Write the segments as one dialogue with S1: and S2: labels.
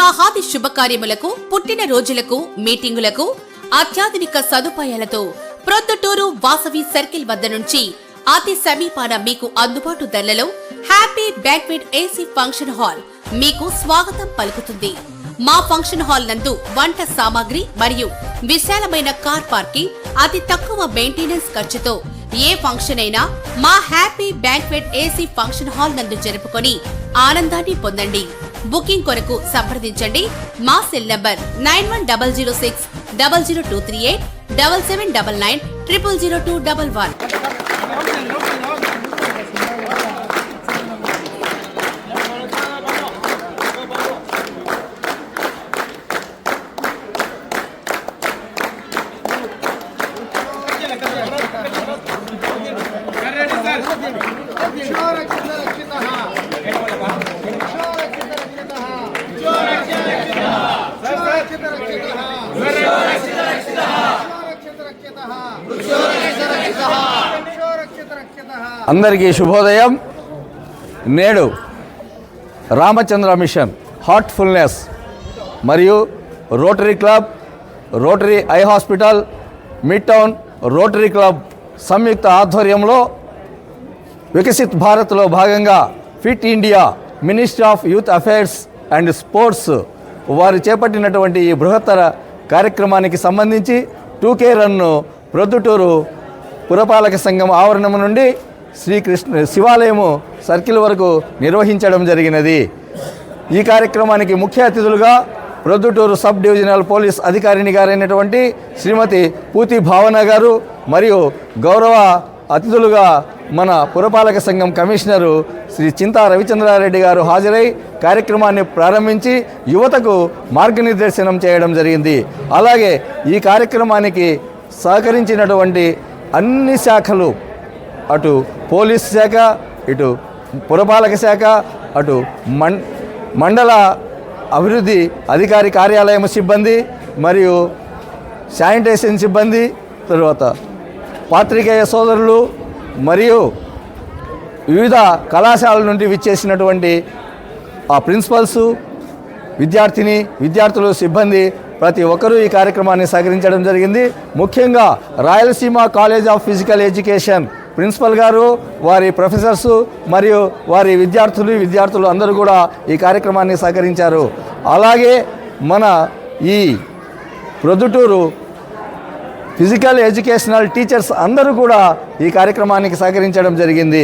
S1: వివాహాది శుభకార్యములకు, పుట్టిన రోజులకు, మీటింగులకు అత్యాధునిక సదుపాయాలతో ప్రొద్దుటూరు వాసవి సర్కిల్ వద్ద నుంచి అతి సమీపాన మీకు అందుబాటు ధరలలో happy banquet AC function hall మీకు స్వాగతం పలుకుతుంది. మా ఫంక్షన్ హాల్ నందు వంట సామాగ్రి మరియు విశాలమైన కార్ పార్కింగ్, అతి తక్కువ మెయింటెనెన్స్ ఖర్చుతో ఏ ఫంక్షన్ అయినా మా happy banquet AC function hall నందు జరుపుకొని ఆనందాన్ని పొందండి. బుకింగ్ కొరకు సంప్రదించండి. మా సెల్ నంబర్ 9100600238 7799 000211.
S2: అందరికీ శుభోదయం. నేడు రామచంద్ర మిషన్ హార్ట్ఫుల్నెస్ మరియు Rotary Club, Rotary Eye Hospital, Mid Town Rotary Club సంయుక్త ఆధ్వర్యంలో వికసిత్ భారత్లో భాగంగా Fit India, Ministry of Youth Affairs and Sports వారు చేపట్టినటువంటి ఈ బృహత్తర కార్యక్రమానికి సంబంధించి 2K రన్ను ప్రొద్దుటూరు పురపాలక సంఘం ఆవరణం నుండి శ్రీకృష్ణ శివాలయము సర్కిల్ వరకు నిర్వహించడం జరిగినది. ఈ కార్యక్రమానికి ముఖ్య అతిథులుగా ప్రొద్దుటూరు సబ్ డివిజనల్ పోలీస్ అధికారిని గారైనటువంటి శ్రీమతి పూతి భావన గారు మరియు గౌరవ అతిథులుగా మన పురపాలక సంఘం కమిషనరు శ్రీ చింతా రవిచంద్రారెడ్డి గారు హాజరై కార్యక్రమాన్ని ప్రారంభించి యువతకు మార్గనిర్దేశనం చేయడం జరిగింది. అలాగే ఈ కార్యక్రమానికి సహకరించినటువంటి అన్ని శాఖలు, అటు పోలీస్ శాఖ, ఇటు పురపాలక శాఖ, అటు మండల అభివృద్ధి అధికారి కార్యాలయం సిబ్బంది మరియు శానిటేషన్ సిబ్బంది, తర్వాత పాత్రికేయ సోదరులు మరియు వివిధ కళాశాలల నుండి విచ్చేసినటువంటి ఆ ప్రిన్సిపల్సు, విద్యార్థులు, సిబ్బంది ప్రతి ఒక్కరూ ఈ కార్యక్రమాన్ని సహకరించడం జరిగింది. ముఖ్యంగా Rayalaseema college of physical education principal గారు, వారి ప్రొఫెసర్సు మరియు వారి విద్యార్థులు అందరూ కూడా ఈ కార్యక్రమాన్ని సహకరించారు. అలాగే మన ఈ ప్రొద్దుటూరు ఫిజికల్ ఎడ్యుకేషనల్ టీచర్స్ అందరూ కూడా ఈ కార్యక్రమానికి సహకరించడం జరిగింది.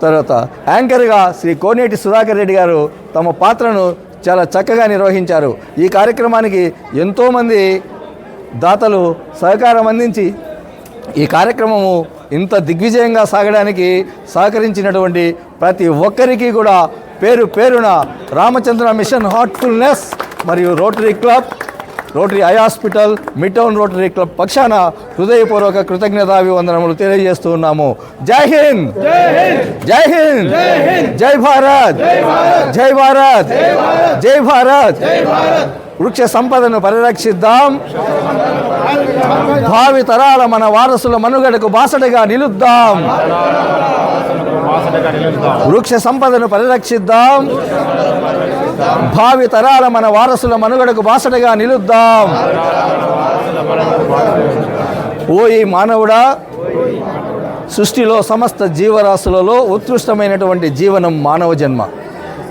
S2: తర్వాత యాంకర్గా శ్రీ కోనేటి సుధాకర్ రెడ్డి గారు తమ పాత్రను చాలా చక్కగా నిర్వహించారు. ఈ కార్యక్రమానికి ఎంతోమంది దాతలు సహకారం అందించి ఈ కార్యక్రమము ఇంత దిగ్విజయంగా సాగడానికి సహకరించినటువంటి ప్రతి ఒక్కరికి కూడా పేరు పేరున రామచంద్ర మిషన్ హార్ట్ఫుల్నెస్ మరియు Rotary Club, Rotary Eye Hospital, Mid Town Rotary club పక్షాన హృదయపూర్వక కృతజ్ఞతాభివందనములు తెలియజేస్తూ ఉన్నాము. జై హింద్, జై హింద్, జై భారత్, జై భారత్, జై భారత్. వృక్ష సంపదను పరిరక్షిద్దాం, భావి తరాల మన వారసుల మనుగడకు బాసటగా నిలుద్దాం. వృక్ష సంపదను పరిరక్షిద్దాం, భావి తరాల మన వారసుల మనుగడకు బాసటగా నిలుద్దాం. ఓ ఈ మానవుడా, సృష్టిలో సమస్త జీవరాశులలో ఉత్కృష్టమైనటువంటి జీవనం మానవ జన్మ.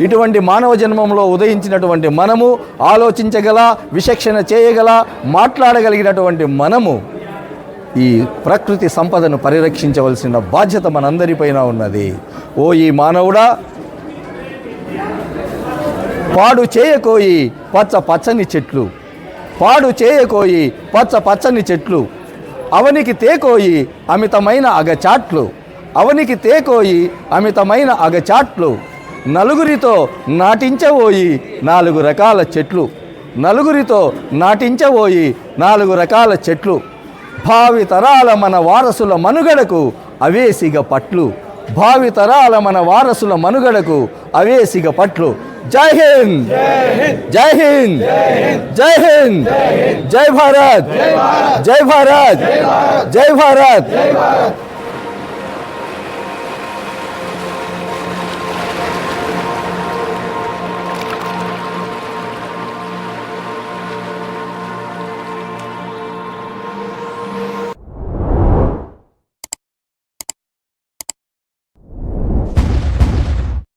S2: ఇటువంటి మానవ జన్మంలో ఉదయించినటువంటి మనము, ఆలోచించగల, విచక్షణ చేయగల, మాట్లాడగలిగినటువంటి మనము ఈ ప్రకృతి సంపదను పరిరక్షించవలసిన బాధ్యత మనందరిపైన ఉన్నది. ఓ ఈ మానవుడా, పాడు చేయకోయి పచ్చ పచ్చని చెట్లు, పాడు చేయకోయి పచ్చ పచ్చని చెట్లు, అవనికి తేకోయి అమితమైన అగచాట్లు, అవనికి తేకోయి అమితమైన అగచాట్లు, నలుగురితో నాటించబోయి 4 రకాల చెట్లు, నలుగురితో నాటించబోయి 4 రకాల చెట్లు, భావి తరాల మన వారసుల మనుగడకు అవేసిగ పట్లు, భావి తరాల మన వారసుల మనుగడకు అవేసిగ పట్లు. జై హింద్, జై హింద్, జై హింద్, జై భారత్, జై భారత్, జై భారత్.